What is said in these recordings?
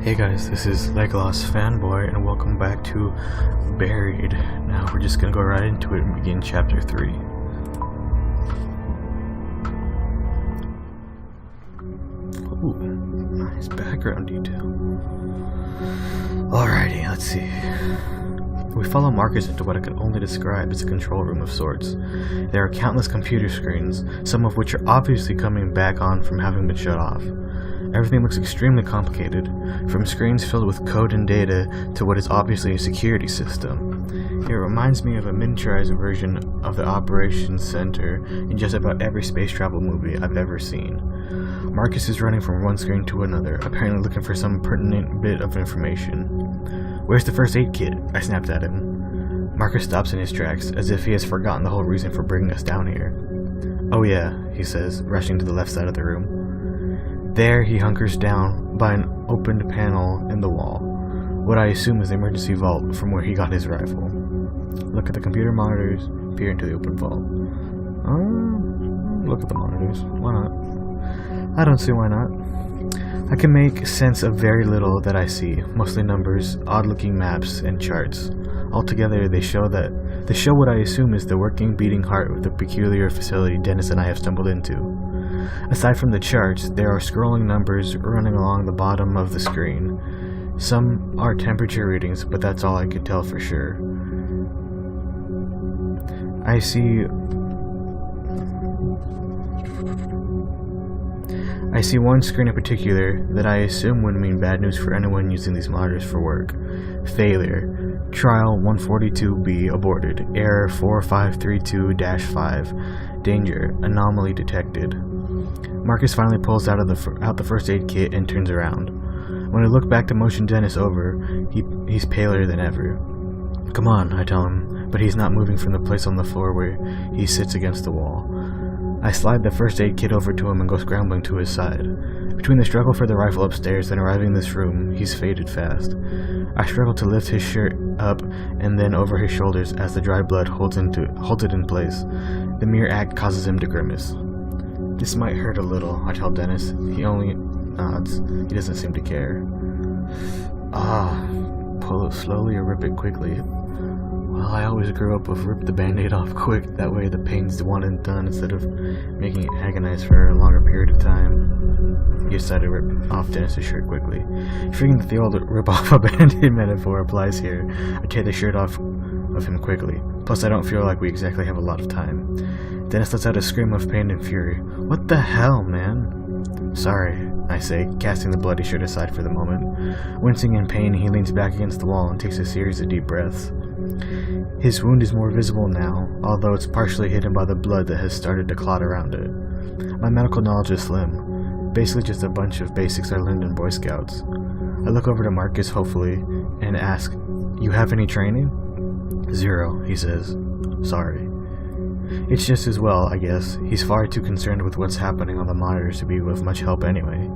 Hey guys, this is Legolas Fanboy, and welcome back to Buried. Now we're just gonna go right into it and begin Chapter 3. Ooh, nice background detail. Alrighty, let's see. We follow Marcus into what I can only describe as a control room of sorts. There are countless computer screens, some of which are obviously coming back on from having been shut off. Everything looks extremely complicated, from screens filled with code and data to what is obviously a security system. It reminds me of a miniaturized version of the operations center in just about every space travel movie I've ever seen. Marcus is running from one screen to another, apparently looking for some pertinent bit of information. "Where's the first aid kit?" I snapped at him. Marcus stops in his tracks, as if he has forgotten the whole reason for bringing us down here. "Oh yeah," he says, rushing to the left side of the room. There, he hunkers down by an opened panel in the wall, what I assume is the emergency vault from where he got his rifle. Look at the computer monitors, peer into the open vault. Look at the monitors. Why not? I don't see why not. I can make sense of very little that I see, mostly numbers, odd-looking maps, and charts. Altogether, they show what I assume is the working, beating heart of the peculiar facility Dennis and I have stumbled into. Aside from the charts, there are scrolling numbers running along the bottom of the screen. Some are temperature readings, but that's all I can tell for sure. I see one screen in particular that I assume would mean bad news for anyone using these monitors for work. Failure. Trial 142B aborted. Error 4532-5. Danger. Anomaly detected. Marcus finally pulls out the first aid kit and turns around. When I look back to motion Dennis over, he's paler than ever. "Come on," I tell him, but he's not moving from the place on the floor where he sits against the wall. I slide the first aid kit over to him and go scrambling to his side. Between the struggle for the rifle upstairs and arriving in this room, he's faded fast. I struggle to lift his shirt up and then over his shoulders as the dry blood holds it in place. The mere act causes him to grimace. "This might hurt a little," I tell Dennis. He only nods. He doesn't seem to care. Pull it slowly or rip it quickly. Well, I always grew up with rip the band-aid off quick, that way the pain's one and done instead of making it agonize for a longer period of time. He decided to rip off Dennis' shirt quickly. Figuring that the old rip off a band-aid metaphor applies here, I tear the shirt off of him quickly. Plus I don't feel like we exactly have a lot of time. Dennis lets out a scream of pain and fury. "What the hell, man?" "Sorry," I say, casting the bloody shirt aside for the moment. Wincing in pain, he leans back against the wall and takes a series of deep breaths. His wound is more visible now, although it's partially hidden by the blood that has started to clot around it. My medical knowledge is slim, basically just a bunch of basics I learned in Boy Scouts. I look over to Marcus hopefully and ask, "You have any training?" "Zero," he says. "Sorry." It's just as well, I guess. He's far too concerned with what's happening on the monitors to be of much help anyway.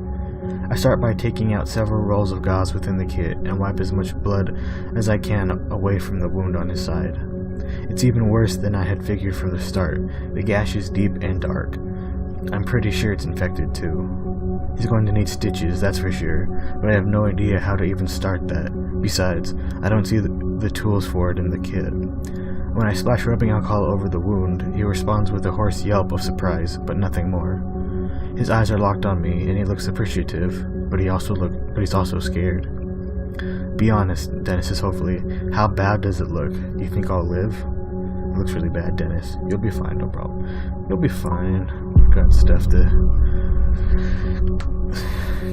I start by taking out several rolls of gauze within the kit and wipe as much blood as I can away from the wound on his side. It's even worse than I had figured from the start. The gash is deep and dark. I'm pretty sure it's infected too. He's going to need stitches, that's for sure, but I have no idea how to even start that. Besides, I don't see the tools for it in the kit. When I splash rubbing alcohol over the wound, he responds with a hoarse yelp of surprise, but nothing more. His eyes are locked on me, and he looks appreciative, but he's also scared. "Be honest," Dennis says hopefully. "How bad does it look? Do you think I'll live?" "It looks really bad, Dennis. You'll be fine, no problem." "You'll be fine. I've got stuff to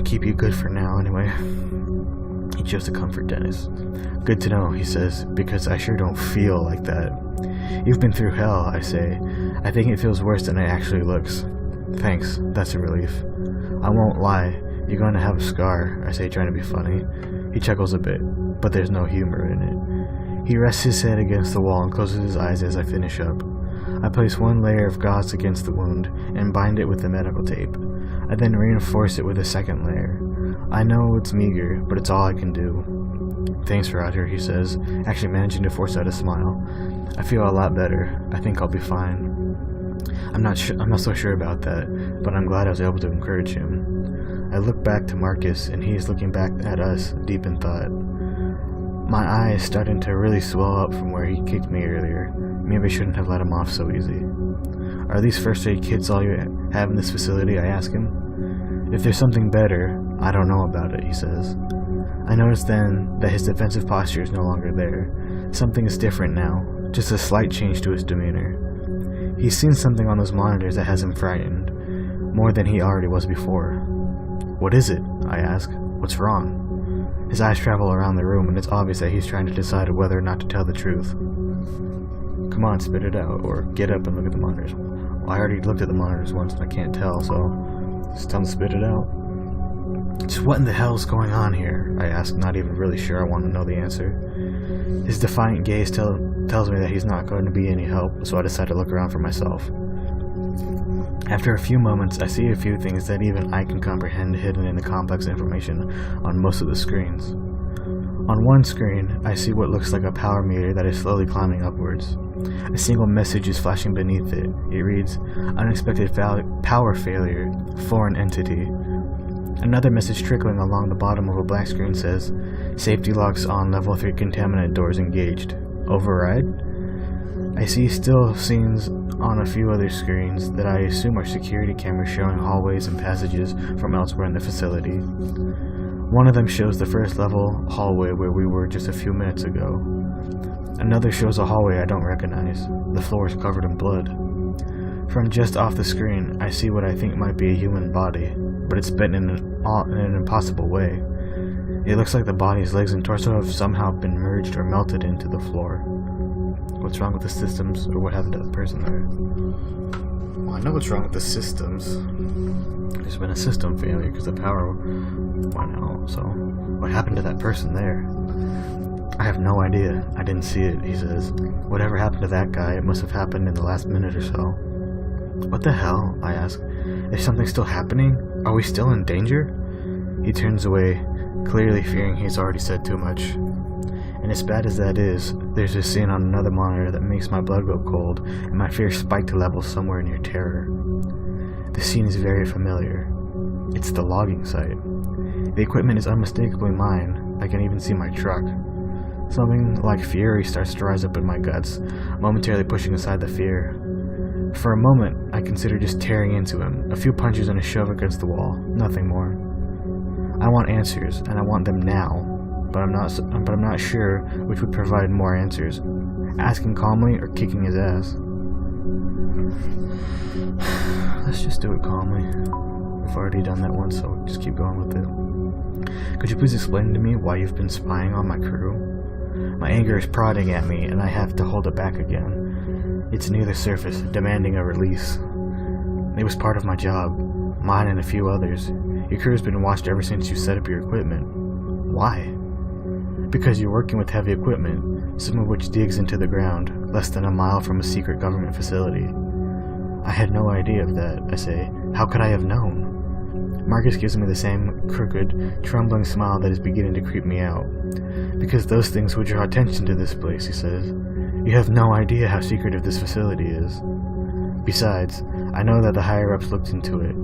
keep you good for now, anyway." He chose to comfort Dennis. "Good to know," he says, "because I sure don't feel like that." "You've been through hell," I say. "I think it feels worse than it actually looks." "Thanks, that's a relief." "I won't lie, you're going to have a scar," I say, trying to be funny. He chuckles a bit, but there's no humor in it. He rests his head against the wall and closes his eyes as I finish up. I place one layer of gauze against the wound and bind it with the medical tape. I then reinforce it with a second layer. I know it's meager, but it's all I can do. "Thanks, Roger," he says, actually managing to force out a smile. "I feel a lot better. I think I'll be fine." I'm not so sure about that, but I'm glad I was able to encourage him. I look back to Marcus, and he's looking back at us, deep in thought. My eye is starting to really swell up from where he kicked me earlier. Maybe I shouldn't have let him off so easy. Are these first aid kits all you have in this facility? I ask him. If there's something better, I don't know about it, he says. I notice then that his defensive posture is no longer there. Something is different now, just a slight change to his demeanor. He's seen something on those monitors that has him frightened, more than he already was before. What is it? I ask. What's wrong? His eyes travel around the room, and it's obvious that he's trying to decide whether or not to tell the truth. Come on, spit it out, or get up and look at the monitors. Well, I already looked at the monitors once and I can't tell, so just tell him to spit it out. Just what in the hell's going on here? I ask, not even really sure I want to know the answer. His defiant gaze tells me that he's not going to be any help, so I decide to look around for myself. After a few moments, I see a few things that even I can comprehend hidden in the complex information on most of the screens. On one screen, I see what looks like a power meter that is slowly climbing upwards. A single message is flashing beneath it. It reads, "Unexpected power failure, foreign entity." Another message trickling along the bottom of a black screen says, "Safety locks on level 3 contaminant doors engaged. Override?" I see still scenes on a few other screens that I assume are security cameras showing hallways and passages from elsewhere in the facility. One of them shows the first level hallway where we were just a few minutes ago. Another shows a hallway I don't recognize. The floor is covered in blood. From just off the screen, I see what I think might be a human body, but it's bent in an impossible way. It looks like the body's legs and torso have somehow been merged or melted into the floor. What's wrong with the systems, or what happened to the person there? Well, I know what's wrong with the systems. There's been a system failure because the power went out, so what happened to that person there? I have no idea. I didn't see it, he says. Whatever happened to that guy, it must have happened in the last minute or so. What the hell? I ask. Is something still happening? Are we still in danger? He turns away, clearly fearing he's already said too much. And as bad as that is, there's a scene on another monitor that makes my blood go cold, and my fear spike to levels somewhere near terror. The scene is very familiar. It's the logging site. The equipment is unmistakably mine. I can even see my truck. Something like fury starts to rise up in my guts, momentarily pushing aside the fear. For a moment, I consider just tearing into him, a few punches and a shove against the wall, nothing more. I want answers, and I want them now. But I'm not sure which would provide more answers, asking calmly or kicking his ass. Let's just do it calmly. We've already done that once, so just keep going with it. Could you please explain to me why you've been spying on my crew? My anger is prodding at me, and I have to hold it back again. It's near the surface, demanding a release. It was part of my job, mine and a few others. Your crew has been watched ever since you set up your equipment. Why? Because you're working with heavy equipment, some of which digs into the ground, less than a mile from a secret government facility. I had no idea of that, I say. How could I have known? Marcus gives me the same crooked, trembling smile that is beginning to creep me out. Because those things would draw attention to this place, he says. You have no idea how secretive this facility is. Besides, I know that the higher-ups looked into it.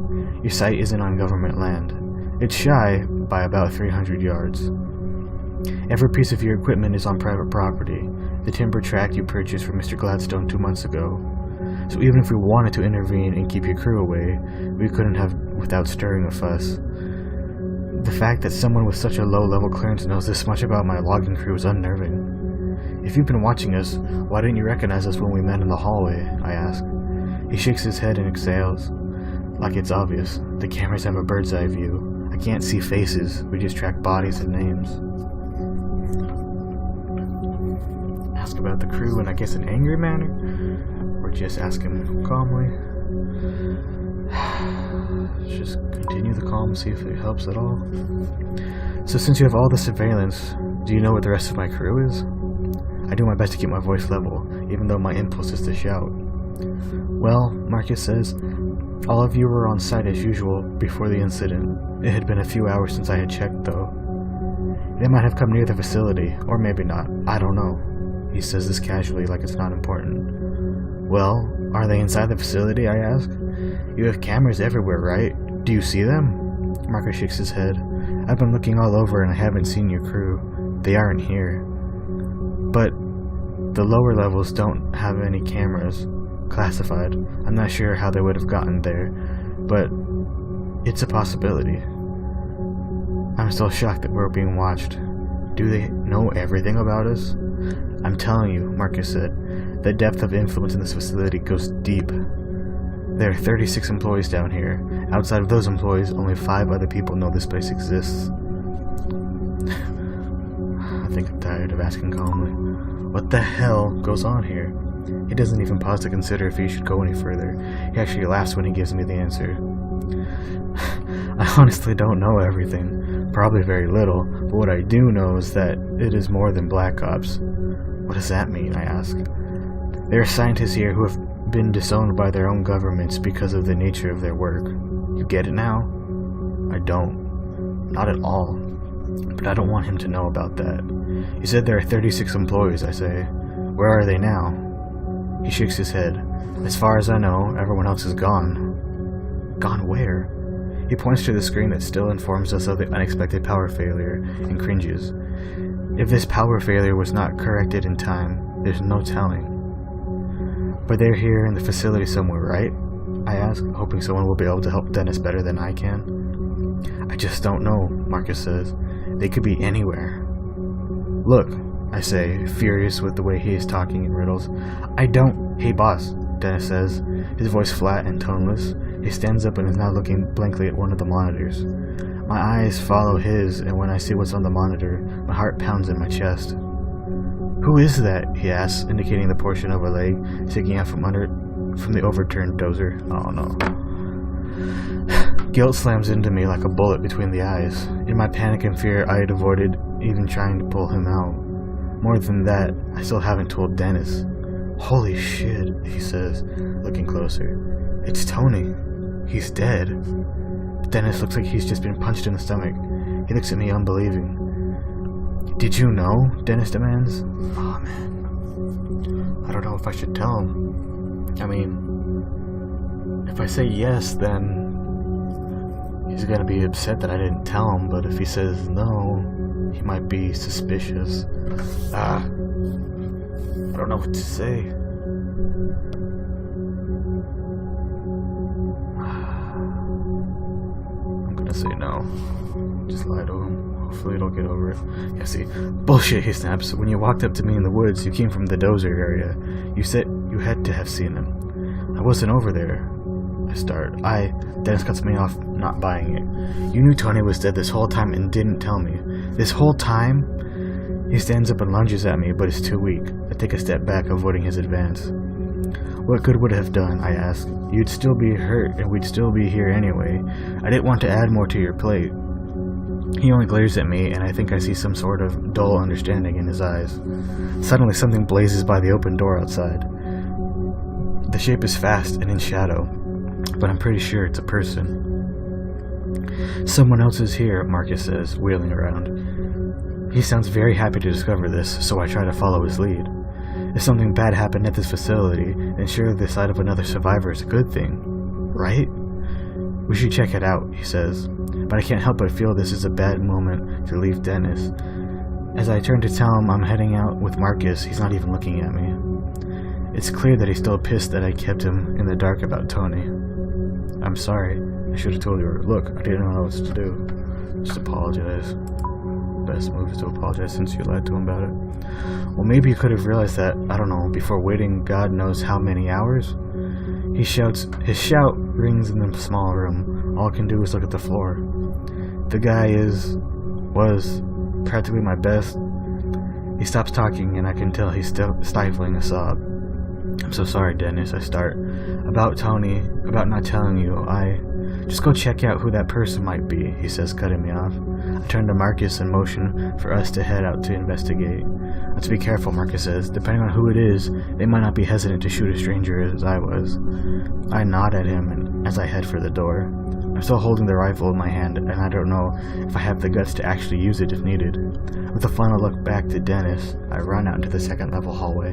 Your site isn't on government land. It's shy by about 300 yards. Every piece of your equipment is on private property. The timber tract you purchased from Mr. Gladstone 2 months ago. So even if we wanted to intervene and keep your crew away, we couldn't have without stirring a fuss. The fact that someone with such a low-level clearance knows this much about my logging crew is unnerving. If you've been watching us, why didn't you recognize us when we met in the hallway? I ask. He shakes his head and exhales. Like it's obvious. The cameras have a bird's eye view. I can't see faces. We just track bodies and names. Ask about the crew in, I guess, an angry manner? Or just ask him calmly? Just continue the calm, see if it helps at all. So since you have all the surveillance, do you know what the rest of my crew is? I do my best to keep my voice level, even though my impulse is to shout. Well, Marcus says, all of you were on site as usual before the incident. It had been a few hours since I had checked, though. They might have come near the facility, or maybe not. I don't know. He says this casually, like it's not important. Well, are they inside the facility, I ask? You have cameras everywhere, right? Do you see them? Marcus shakes his head. I've been looking all over and I haven't seen your crew. They aren't here. But the lower levels don't have any cameras. Classified. I'm not sure how they would have gotten there, but it's a possibility. I'm still shocked that we're being watched. Do they know everything about us? I'm telling you, Marcus said, the depth of influence in this facility goes deep. There are 36 employees down here. Outside of those employees, only 5 other people know this place exists. I think I'm tired of asking calmly. What the hell goes on here? He doesn't even pause to consider if he should go any further. He actually laughs when he gives me the answer. I honestly don't know everything. Probably very little, but what I do know is that it is more than Black Ops. What does that mean, I ask. There are scientists here who have been disowned by their own governments because of the nature of their work. You get it now? I don't. Not at all. But I don't want him to know about that. You said there are 36 employees, I say. Where are they now? He shakes his head. As far as I know, everyone else is gone. Gone where? He points to the screen that still informs us of the unexpected power failure and cringes. If this power failure was not corrected in time, there's no telling. But they're here in the facility somewhere, right? I ask, hoping someone will be able to help Dennis better than I can. I just don't know, Marcus says. They could be anywhere. Look, I say, furious with the way he is talking in riddles. I don't. Hey, boss, Dennis says, his voice flat and toneless. He stands up and is now looking blankly at one of the monitors. My eyes follow his, and when I see what's on the monitor, my heart pounds in my chest. Who is that? He asks, indicating the portion of a leg sticking out from the overturned dozer. Oh no. Guilt slams into me like a bullet between the eyes. In my panic and fear, I had avoided even trying to pull him out. More than that, I still haven't told Dennis. Holy shit, he says, looking closer. It's Tony. He's dead. Dennis looks like he's just been punched in the stomach. He looks at me unbelieving. Did you know? Dennis demands. Oh man. I don't know if I should tell him. I mean, if I say yes, then he's gonna be upset that I didn't tell him, but if he says no, he might be suspicious. I don't know what to say. I'm gonna say no. Just lie to him. Hopefully he'll get over it. Yeah, see. Bullshit, he snaps. When you walked up to me in the woods, you came from the dozer area. You said you had to have seen him. I wasn't over there. I start. Dennis cuts me off, not buying it. You knew Tony was dead this whole time and didn't tell me. This whole time? He stands up and lunges at me, but is too weak. I take a step back, avoiding his advance. What good would it have done? I ask. You'd still be hurt, and we'd still be here anyway. I didn't want to add more to your plate. He only glares at me, and I think I see some sort of dull understanding in his eyes. Suddenly, something blazes by the open door outside. The shape is fast and in shadow, but I'm pretty sure it's a person. Someone else is here, Marcus says, wheeling around. He sounds very happy to discover this, so I try to follow his lead. If something bad happened at this facility, then surely the sight of another survivor is a good thing, right? We should check it out, he says, but I can't help but feel this is a bad moment to leave Dennis. As I turn to tell him I'm heading out with Marcus, he's not even looking at me. It's clear that he's still pissed that I kept him in the dark about Tony. I'm sorry. I should have told you. Look, I didn't know what else to do. Just apologize. Best move is to apologize since you lied to him about it. Well, maybe you could have realized that, I don't know, before waiting God knows how many hours? He shouts. His shout rings in the small room. All I can do is look at the floor. The guy was practically my best. He stops talking and I can tell he's still stifling a sob. I'm so sorry, Dennis, I start. About Tony, about not telling you, just go check out who that person might be, he says, cutting me off. I turn to Marcus and motion for us to head out to investigate. Let's be careful, Marcus says. Depending on who it is, they might not be hesitant to shoot a stranger as I was. I nod at him and as I head for the door. I'm still holding the rifle in my hand, and I don't know if I have the guts to actually use it if needed. With a final look back to Dennis, I run out into the second level hallway.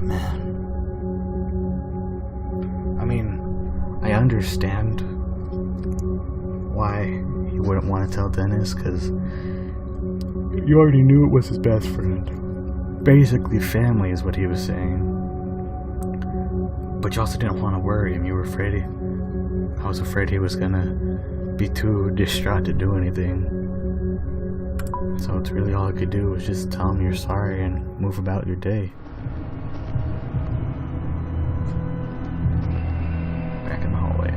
Man. I mean, I understand why he wouldn't want to tell Dennis, because you already knew it was his best friend. Basically family is what he was saying. But you also didn't want to worry him. You were afraid I was afraid he was gonna be too distraught to do anything. So it's really all I could do was just tell him you're sorry and move about your day. Back in the hallway.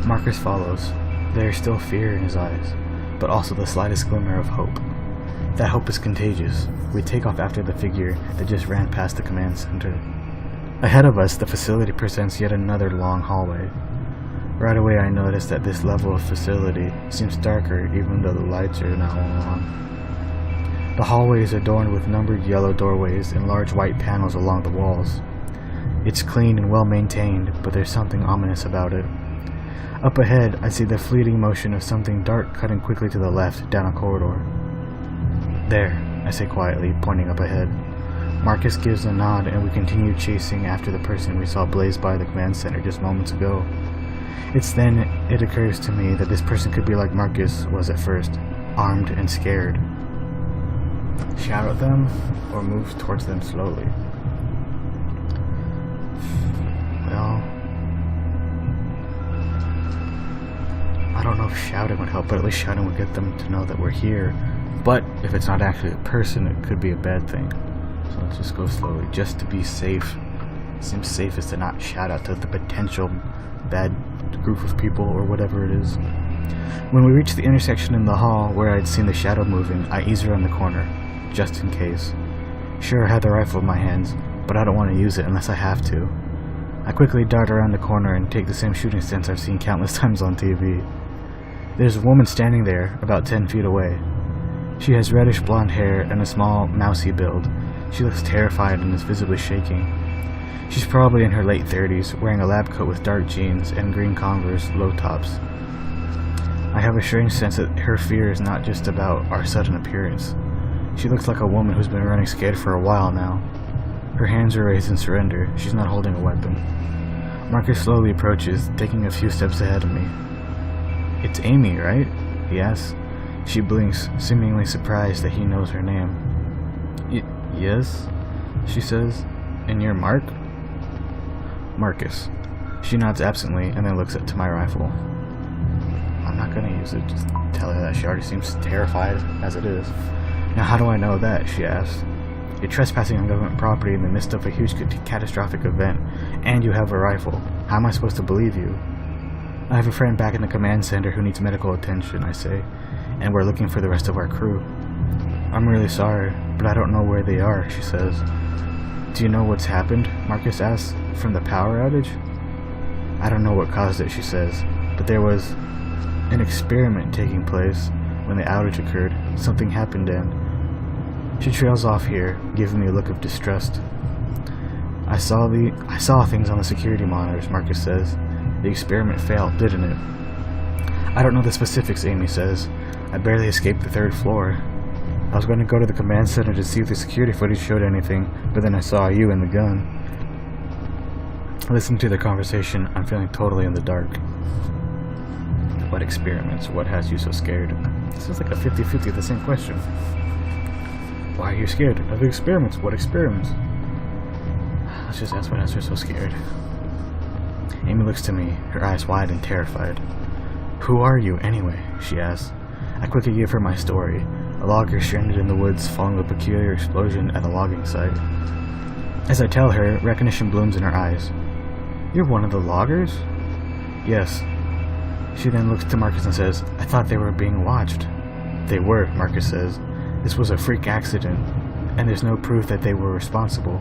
Marcus follows. There is still fear in his eyes, but also the slightest glimmer of hope. That hope is contagious. We take off after the figure that just ran past the command center. Ahead of us, the facility presents yet another long hallway. Right away I noticed that this level of facility seems darker even though the lights are now on. The hallway is adorned with numbered yellow doorways and large white panels along the walls. It's clean and well maintained, but there's something ominous about it. Up ahead, I see the fleeting motion of something dark cutting quickly to the left down a corridor. There, I say quietly, pointing up ahead. Marcus gives a nod and we continue chasing after the person we saw blaze by the command center just moments ago. It's then it occurs to me that this person could be like Marcus was at first, armed and scared. Shout at them or move towards them slowly. Well, I don't know if shouting would help, but at least shouting would get them to know that we're here. But if it's not actually a person, it could be a bad thing. So let's just go slowly, just to be safe. It seems safest to not shout out to the potential bad group of people or whatever it is. When we reach the intersection in the hall where I'd seen the shadow moving, I ease around the corner, just in case. Sure, I had the rifle in my hands, but I don't want to use it unless I have to. I quickly dart around the corner and take the same shooting stance I've seen countless times on TV. There's a woman standing there, about 10 feet away. She has reddish blonde hair and a small, mousy build. She looks terrified and is visibly shaking. She's probably in her late 30s, wearing a lab coat with dark jeans and green Converse low tops. I have a strange sense that her fear is not just about our sudden appearance. She looks like a woman who's been running scared for a while now. Her hands are raised in surrender. She's not holding a weapon. Marcus slowly approaches, taking a few steps ahead of me. "It's Amy, right?" he asks. She blinks, seemingly surprised that he knows her name. Yes, she says. "And you're Mark?" "Marcus." She nods absently and then looks to my rifle. I'm not gonna use it, just tell her that. She already seems terrified as it is. "Now how do I know that?" she asks. "You're trespassing on government property in the midst of a huge catastrophic event, and you have a rifle. How am I supposed to believe you?" "I have a friend back in the command center who needs medical attention," I say, "and we're looking for the rest of our crew." "I'm really sorry, but I don't know where they are," she says. "Do you know what's happened?" Marcus asks. "From the power outage?" "I don't know what caused it," she says, "but there was an experiment taking place when the outage occurred. Something happened and..." She trails off here, giving me a look of distrust. I saw things on the security monitors," Marcus says. "The experiment failed, didn't it?" "I don't know the specifics," Amy says. "I barely escaped the 3rd floor. I was going to go to the command center to see if the security footage showed anything, but then I saw you and the gun." Listening to their conversation, I'm feeling totally in the dark. What experiments? What has you so scared? This is like a 50-50 the same question. Why are you scared? Of the experiments. What experiments? Let's just ask what has her so scared. Amy looks to me, her eyes wide and terrified. "Who are you, anyway?" she asks. I quickly give her my story. A logger stranded in the woods following a peculiar explosion at a logging site. As I tell her, recognition blooms in her eyes. "You're one of the loggers?" "Yes." She then looks to Marcus and says, "I thought they were being watched." "They were," Marcus says. "This was a freak accident, and there's no proof that they were responsible."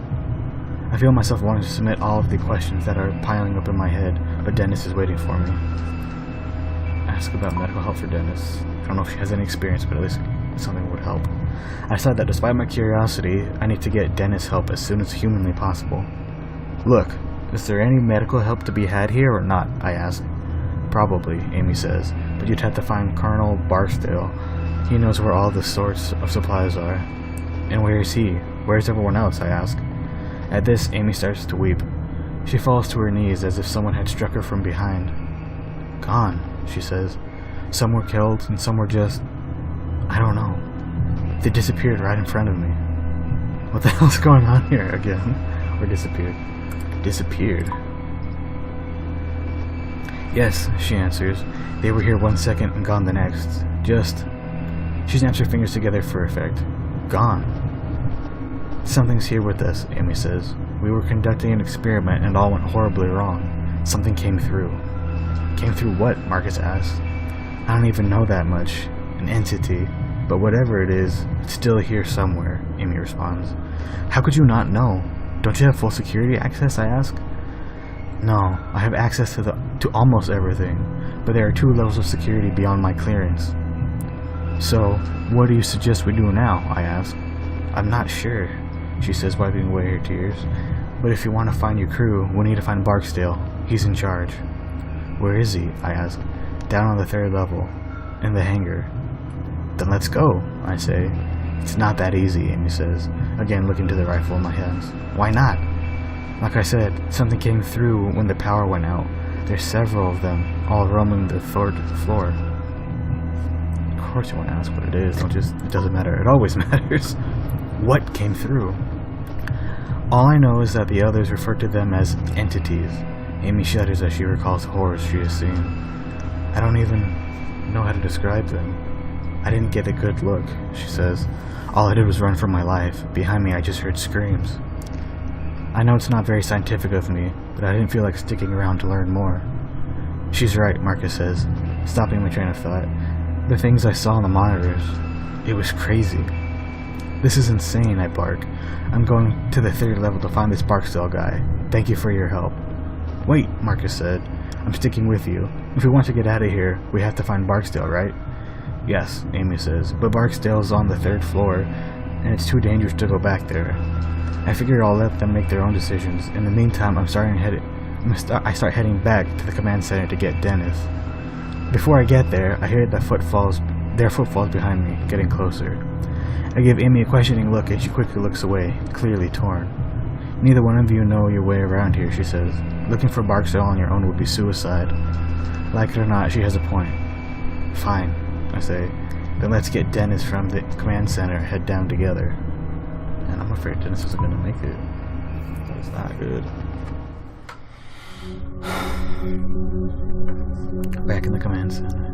I feel myself wanting to submit all of the questions that are piling up in my head, but Dennis is waiting for me. Ask about medical help for Dennis. I don't know if she has any experience, but at least something would help. I decide that despite my curiosity, I need to get Dennis help as soon as humanly possible. "Look, is there any medical help to be had here or not?" I ask. "Probably," Amy says, "but you'd have to find Colonel Barstow. He knows where all the sorts of supplies are." "And where is he? Where's everyone else?" I ask. At this, Amy starts to weep. She falls to her knees as if someone had struck her from behind. Gone, she says. Some were killed and some were just... I don't know. They disappeared right in front of me. What the hell's going on here again? Or disappeared? Disappeared. Yes, she answers. They were here 1 second and gone the next. Just... She snaps her fingers together for effect. Gone. Something's here with us, Amy says. We were conducting an experiment and it all went horribly wrong. Something came through. Came through what? Marcus asks. I don't even know that much. An entity. But whatever it is, it's still here somewhere, Amy responds. How could you not know? Don't you have full security access, I ask? No, I have access to almost everything, but there are 2 levels of security beyond my clearance. So, what do you suggest we do now, I ask. I'm not sure, she says, wiping away her tears. But if you want to find your crew, we need to find Barksdale. He's in charge. Where is he, I ask. Down on the 3rd level, in the hangar. Then let's go, I say. It's not that easy, Amy says, again looking to the rifle in my hands. Why not? Like I said, something came through when the power went out. There's several of them, all roaming the 3rd floor. Of course you want to ask what it is, it doesn't matter, it always matters. What came through? All I know is that the others refer to them as entities. Amy shudders as she recalls horrors she has seen. I don't even know how to describe them. I didn't get a good look, she says. All I did was run for my life. Behind me I just heard screams. I know it's not very scientific of me, but I didn't feel like sticking around to learn more. She's right, Marcus says, stopping my train of thought. The things I saw on the monitors, it was crazy. This is insane, I bark. I'm going to the 3rd level to find this Barksdale guy. Thank you for your help. Wait, Marcus said. I'm sticking with you. If we want to get out of here, we have to find Barksdale, right? Yes, Amy says, but Barksdale's on the 3rd floor, and it's too dangerous to go back there. I figure I'll let them make their own decisions. In the meantime, I start heading back to the command center to get Dennis. Before I get there, I hear their footfalls behind me, getting closer. I give Amy a questioning look and she quickly looks away, clearly torn. Neither one of you know your way around here, she says. Looking for Barksdale on your own would be suicide. Like it or not, she has a point. Fine, I say. Then let's get Dennis from the command center, head down together. And I'm afraid Dennis isn't going to make it. That's not good. Back in the command center.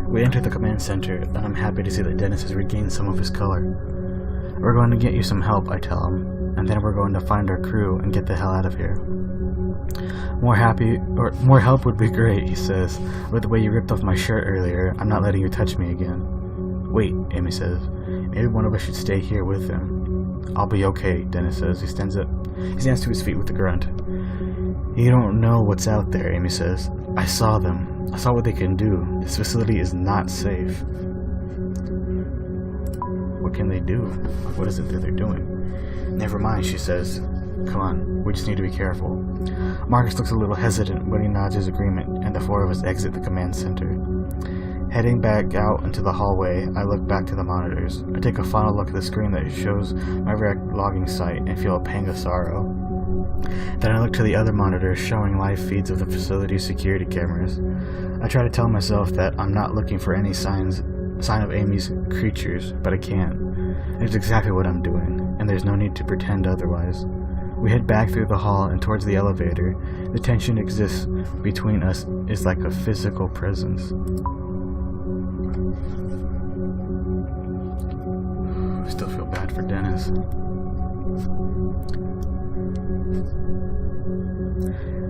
We enter the command center, and I'm happy to see that Dennis has regained some of his color. We're going to get you some help, I tell him, and then we're going to find our crew and get the hell out of here. More help would be great, he says. With the way you ripped off my shirt earlier, I'm not letting you touch me again. Wait, Amy says. Maybe one of us should stay here with them. I'll be okay, Dennis says. He stands to his feet with a grunt. You don't know what's out there, Amy says. I saw them. I saw what they can do. This facility is not safe. What can they do? What is it that they're doing? Never mind, she says. Come on, we just need to be careful. Marcus looks a little hesitant, but he nods his agreement, and the 4 of us exit the command center. Heading back out into the hallway, I look back to the monitors. I take a final look at the screen that shows my rec logging site and feel a pang of sorrow. Then I look to the other monitors showing live feeds of the facility's security cameras. I try to tell myself that I'm not looking for any sign of Amy's creatures, but I can't. It's exactly what I'm doing, and there's no need to pretend otherwise. We head back through the hall and towards the elevator. The tension exists between us is like a physical presence. I still feel bad for Dennis.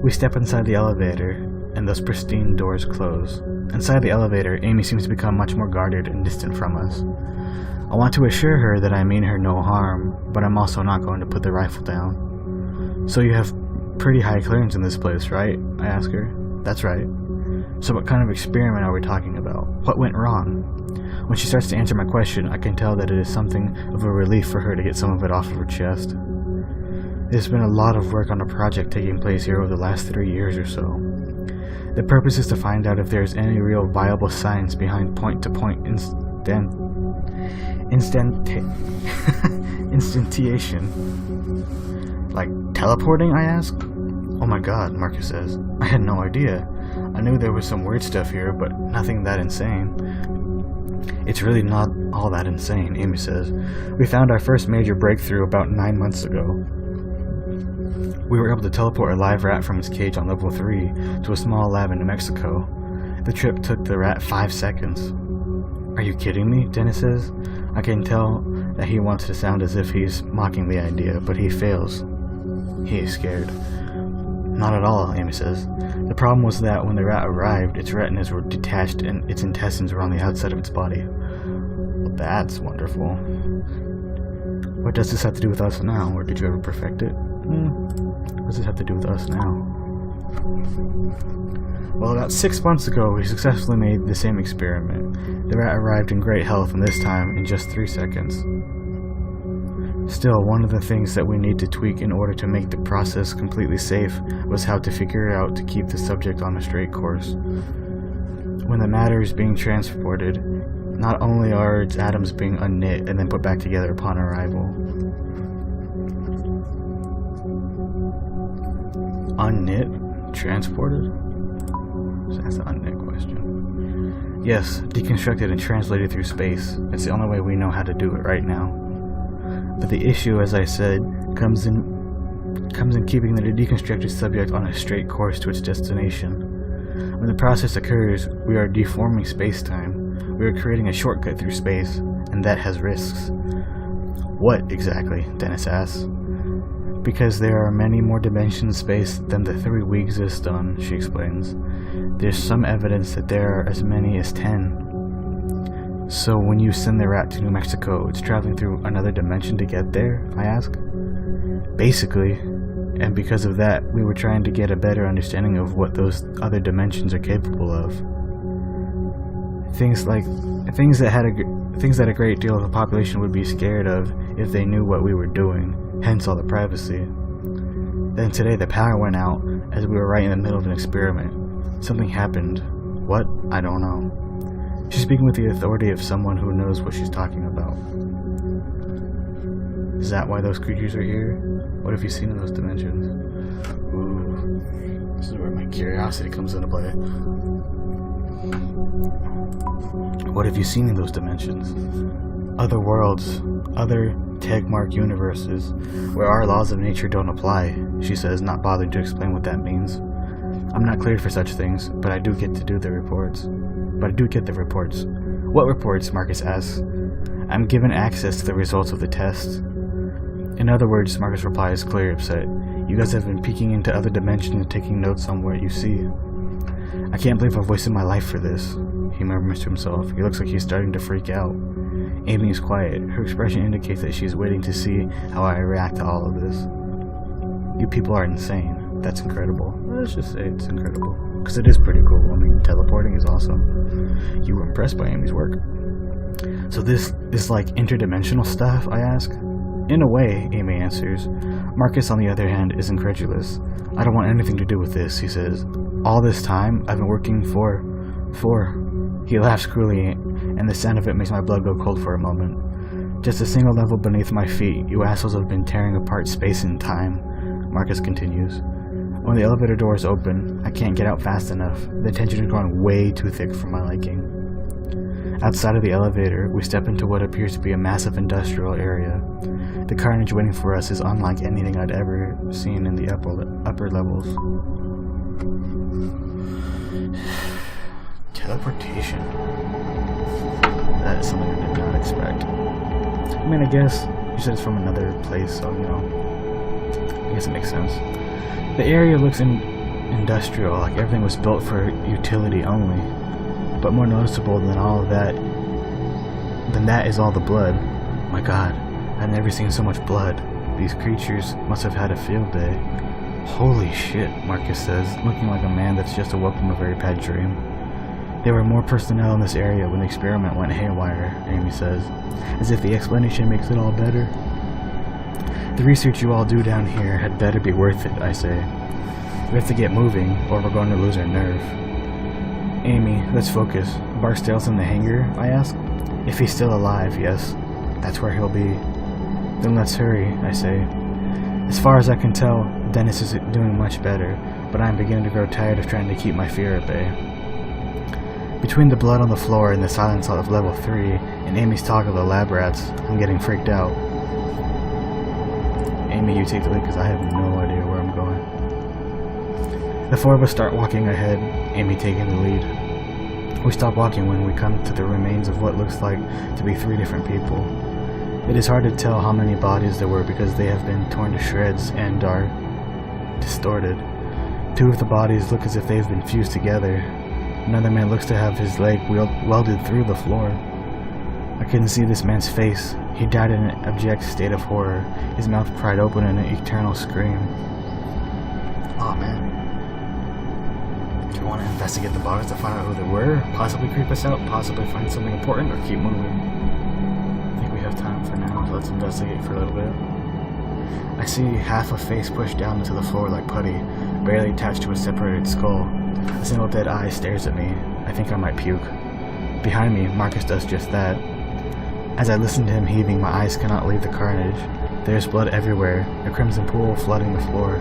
We step inside the elevator, and those pristine doors close. Inside the elevator, Amy seems to become much more guarded and distant from us. I want to assure her that I mean her no harm, but I'm also not going to put the rifle down. So you have pretty high clearance in this place, right? I ask her. That's right. So what kind of experiment are we talking about? What went wrong? When she starts to answer my question, I can tell that it is something of a relief for her to get some of it off of her chest. There's been a lot of work on a project taking place here over the last 3 years or so. The purpose is to find out if there's any real viable science behind point-to-point instantiation. Like teleporting, I ask. Oh my god, Marcus says. I had no idea. I knew there was some weird stuff here, but nothing that insane. It's really not all that insane, Amy says. We found our first major breakthrough about 9 months ago. We were able to teleport a live rat from its cage on level 3 to a small lab in New Mexico. The trip took the rat 5 seconds. Are you kidding me? Dennis says. I can tell that he wants to sound as if he's mocking the idea, but he fails. He is scared. Not at all, Amy says. The problem was that when the rat arrived, its retinas were detached and its intestines were on the outside of its body. Well, that's wonderful. What does this have to do with us now? Or did you ever perfect it? What does this have to do with us now? Well, about 6 months ago, we successfully made the same experiment. The rat arrived in great health, and this time in just 3 seconds. Still, one of the things that we need to tweak in order to make the process completely safe was how to figure out to keep the subject on a straight course. When the matter is being transported, not only are its atoms being unknit and then put back together upon arrival. Unknit? Transported? So that's the unknit question. Yes, deconstructed and translated through space. It's the only way we know how to do it right now. But the issue, as I said, comes in keeping the deconstructed subject on a straight course to its destination. When the process occurs, we are deforming space-time. We are creating a shortcut through space, and that has risks. What exactly? Dennis asks. Because there are many more dimensions in space than the 3 we exist on, she explains. There's some evidence that there are as many as 10. So when you send the rat to New Mexico, it's traveling through another dimension to get there? I ask. Basically, and because of that, we were trying to get a better understanding of what those other dimensions are capable of. Things that a great deal of the population would be scared of if they knew what we were doing, hence all the privacy. Then today the power went out as we were right in the middle of an experiment. Something happened. What? I don't know. She's speaking with the authority of someone who knows what she's talking about. Is that why those creatures are here? What have you seen in those dimensions? Ooh, this is where my curiosity comes into play. What have you seen in those dimensions? Other worlds, other tag-mark universes, where our laws of nature don't apply, she says, not bothering to explain what that means. I'm not cleared for such things, but I do get the reports. What reports? Marcus asks. I'm given access to the results of the test. In other words, Marcus replies, clearly upset. You guys have been peeking into other dimensions and taking notes on what you see. I can't believe I've wasted my life for this, he murmurs to himself. He looks like he's starting to freak out. Amy is quiet. Her expression indicates that she's waiting to see how I react to all of this. You people are insane. That's incredible. Let's just say it's incredible. Because it is pretty cool. I mean, teleporting is awesome. You were impressed by Amy's work. So this like interdimensional stuff, I ask? In a way, Amy answers. Marcus, on the other hand, is incredulous. I don't want anything to do with this, he says. All this time, I've been working for... He laughs cruelly, and the sound of it makes my blood go cold for a moment. Just a single level beneath my feet, you assholes have been tearing apart space and time, Marcus continues. When the elevator doors open, I can't get out fast enough. The tension is growing way too thick for my liking. Outside of the elevator, we step into what appears to be a massive industrial area. The carnage waiting for us is unlike anything I'd ever seen in the upper levels. Teleportation. That is something I did not expect. I mean, I guess you said it's from another place, so, you know, I guess it makes sense. The area looks industrial, like everything was built for utility only. But more noticeable than all of that, is all the blood. My god, I've never seen so much blood. These creatures must have had a field day. Holy shit, Marcus says, looking like a man that's just awoke from a very bad dream. There were more personnel in this area when the experiment went haywire, Amy says, as if the explanation makes it all better. The research you all do down here had better be worth it, I say. We have to get moving, or we're going to lose our nerve. Amy, let's focus. Barksdale's in the hangar, I ask. If he's still alive, yes. That's where he'll be. Then let's hurry, I say. As far as I can tell, Dennis is doing much better, but I am beginning to grow tired of trying to keep my fear at bay. Between the blood on the floor and the silence of level 3, and Amy's talk of the lab rats, I'm getting freaked out. Amy, you take the lead because I have no idea where I'm going. The four of us start walking ahead, Amy taking the lead. We stop walking when we come to the remains of what looks like to be 3 different people. It is hard to tell how many bodies there were because they have been torn to shreds and are distorted. 2 of the bodies look as if they've been fused together. Another man looks to have his leg welded through the floor. I couldn't see this man's face. He died in an abject state of horror, his mouth pried open in an eternal scream. Oh man. Do you want to investigate the bodies to find out who they were? Possibly creep us out? Possibly find something important? Or keep moving? I think we have time for now, so let's investigate for a little bit. I see half a face pushed down into the floor like putty, barely attached to a separated skull. A single dead eye stares at me. I think I might puke. Behind me, Marcus does just that. As I listen to him heaving, my eyes cannot leave the carnage. There is blood everywhere, a crimson pool flooding the floor.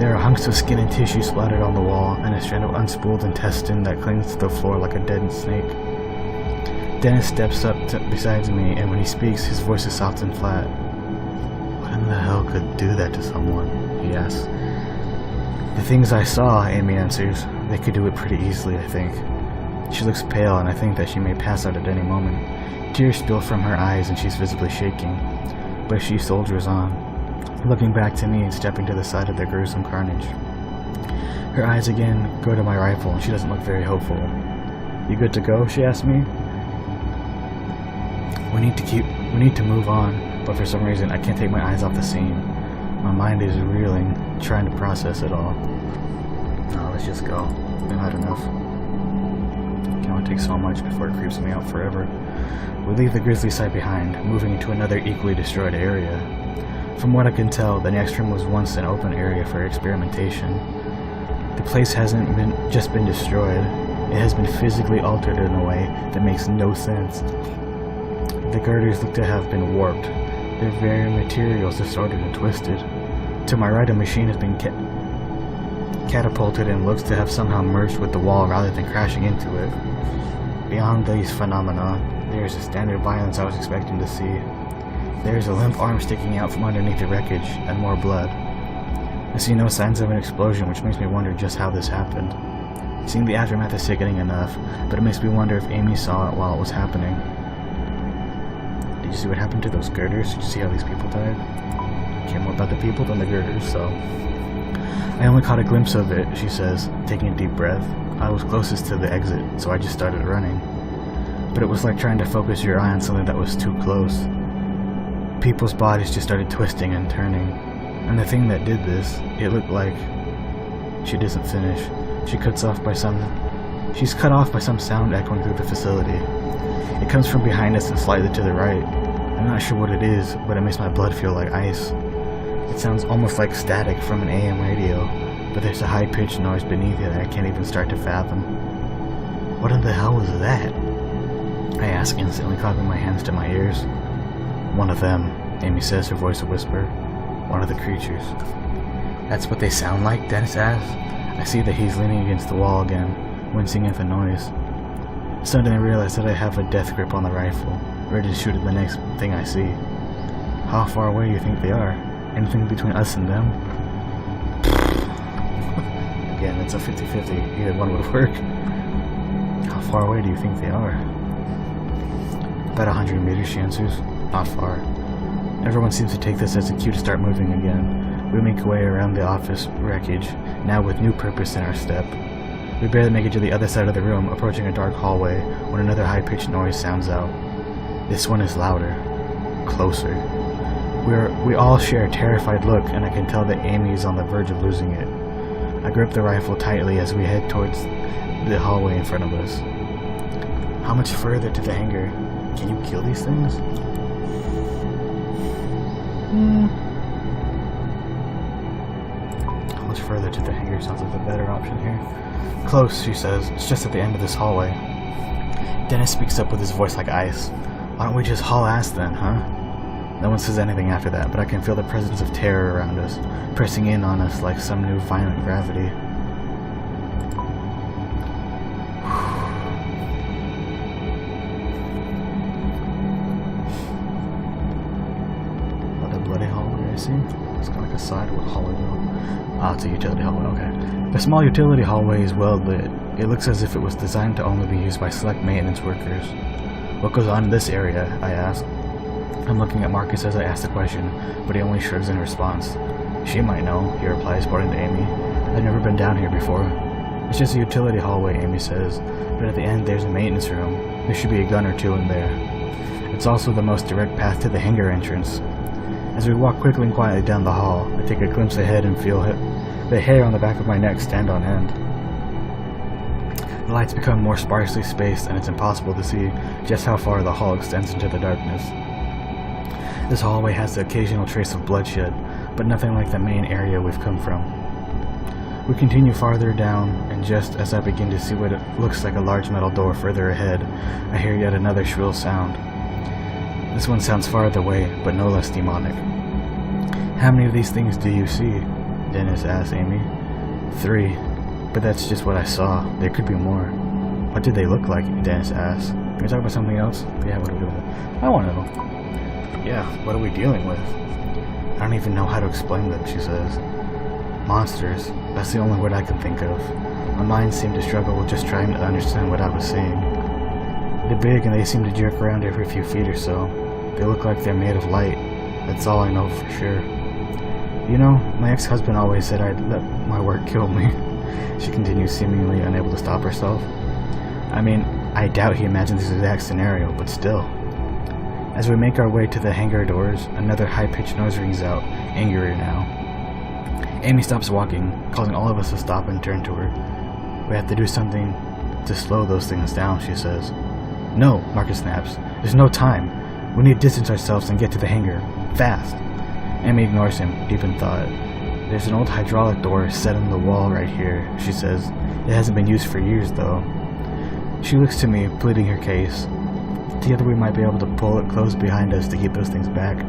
There are hunks of skin and tissue splattered on the wall, and a strand of unspooled intestine that clings to the floor like a dead snake. Dennis steps up beside me, and when he speaks, his voice is soft and flat. What in the hell could do that to someone? He asks. The things I saw, Amy answers. They could do it pretty easily, I think. She looks pale, and I think that she may pass out at any moment. Tears spill from her eyes, and she's visibly shaking. But she soldiers on, looking back to me and stepping to the side of the gruesome carnage. Her eyes again go to my rifle, and she doesn't look very hopeful. You good to go? She asks me. We need to move on, but for some reason I can't take my eyes off the scene. My mind is reeling, trying to process it all. No, let's just go. We've had enough. It can only take so much before it creeps me out forever. We leave the grisly site behind, moving into another equally destroyed area. From what I can tell, the next room was once an open area for experimentation. The place hasn't just been destroyed, it has been physically altered in a way that makes no sense. The girders look to have been warped, their very materials distorted and twisted. To my right, a machine has been catapulted and looks to have somehow merged with the wall rather than crashing into it. Beyond these phenomena, there is a standard violence I was expecting to see. There is a limp arm sticking out from underneath the wreckage, and more blood. I see no signs of an explosion, which makes me wonder just how this happened. Seeing the aftermath is sickening enough, but it makes me wonder if Amy saw it while it was happening. Did you see what happened to those girders? Did you see how these people died? I care more about the people than the girders, so... I only caught a glimpse of it, she says, taking a deep breath. I was closest to the exit, so I just started running. But it was like trying to focus your eye on something that was too close. People's bodies just started twisting and turning. And the thing that did this, it looked like... She doesn't finish. She's cut off by some sound echoing through the facility. It comes from behind us and slightly to the right. I'm not sure what it is, but it makes my blood feel like ice. It sounds almost like static from an AM radio, but there's a high-pitched noise beneath it that I can't even start to fathom. What in the hell was that? I ask, instantly clapping my hands to my ears. One of them, Amy says, her voice a whisper. One of the creatures. That's what they sound like? Dennis asks. I see that he's leaning against the wall again, wincing at the noise. Suddenly I realize that I have a death grip on the rifle, ready to shoot at the next thing I see. How far away do you think they are? Anything between us and them? Again, it's a 50-50. Either one would work. How far away do you think they are? About 100 meters, she answers. Not far. Everyone seems to take this as a cue to start moving again. We make our way around the office wreckage, now with new purpose in our step. We barely make it to the other side of the room, approaching a dark hallway, when another high-pitched noise sounds out. This one is louder. Closer. We all share a terrified look, and I can tell that Amy is on the verge of losing it. I grip the rifle tightly as we head towards the hallway in front of us. How much further to the hangar? Can you kill these things? How much further to the hangar sounds like the better option here. Close, she says. It's just at the end of this hallway. Dennis speaks up with his voice like ice. Why don't we just haul ass then, huh? No one says anything after that, but I can feel the presence of terror around us, pressing in on us like some new violent gravity. Another bloody hallway, I see. It's got like a sidewalk hallway though. Ah, it's a utility hallway, okay. The small utility hallway is well lit. It looks as if it was designed to only be used by select maintenance workers. What goes on in this area? I ask. I'm looking at Marcus as I ask the question, but he only shrugs in response. She might know, he replies, pointing to Amy. I've never been down here before. It's just a utility hallway, Amy says, but at the end there's a maintenance room. There should be a gun or two in there. It's also the most direct path to the hangar entrance. As we walk quickly and quietly down the hall, I take a glimpse ahead and feel the hair on the back of my neck stand on end. The lights become more sparsely spaced, and it's impossible to see just how far the hall extends into the darkness. This hallway has the occasional trace of bloodshed, but nothing like the main area we've come from. We continue farther down, and just as I begin to see what it looks like a large metal door further ahead, I hear yet another shrill sound. This one sounds farther away, but no less demonic. How many of these things do you see? Dennis asks Amy. 3. But that's just what I saw. There could be more. What did they look like? Dennis asks. Can we talk about something else? Yeah, what are we doing? I want to know. Yeah, what are we dealing with? I don't even know how to explain them, she says. Monsters. That's the only word I can think of. My mind seemed to struggle with just trying to understand what I was seeing. They're big and they seem to jerk around every few feet or so. They look like they're made of light. That's all I know for sure. You know, my ex-husband always said I'd let my work kill me. She continues, seemingly unable to stop herself. I mean, I doubt he imagines this exact scenario, but still. As we make our way to the hangar doors, another high-pitched noise rings out, angrier now. Amy stops walking, causing all of us to stop and turn to her. We have to do something to slow those things down, she says. No, Marcus snaps. There's no time. We need to distance ourselves and get to the hangar. Fast. Amy ignores him, deep in thought. There's an old hydraulic door set in the wall right here, she says. It hasn't been used for years, though. She looks to me, pleading her case. Together we might be able to pull it closed behind us to keep those things back.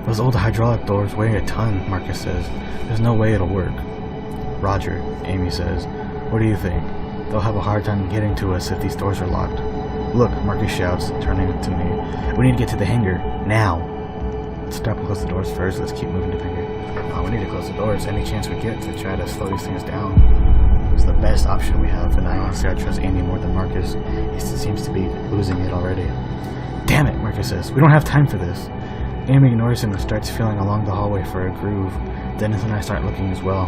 Those old hydraulic doors weigh a ton, Marcus says. There's no way it'll work. Roger, Amy says. What do you think? They'll have a hard time getting to us if these doors are locked. Look, Marcus shouts, turning to me. We need to get to the hangar. Now! Let's stop and close the doors first. Let's keep moving to the hangar. We need to close the doors any chance we get to try to slow these things down. It's the best option we have, and I honestly trust Amy more than Marcus. He seems to be losing it already. Damn it, Marcus says. We don't have time for this. Amy ignores him and starts feeling along the hallway for a groove. Dennis and I start looking as well.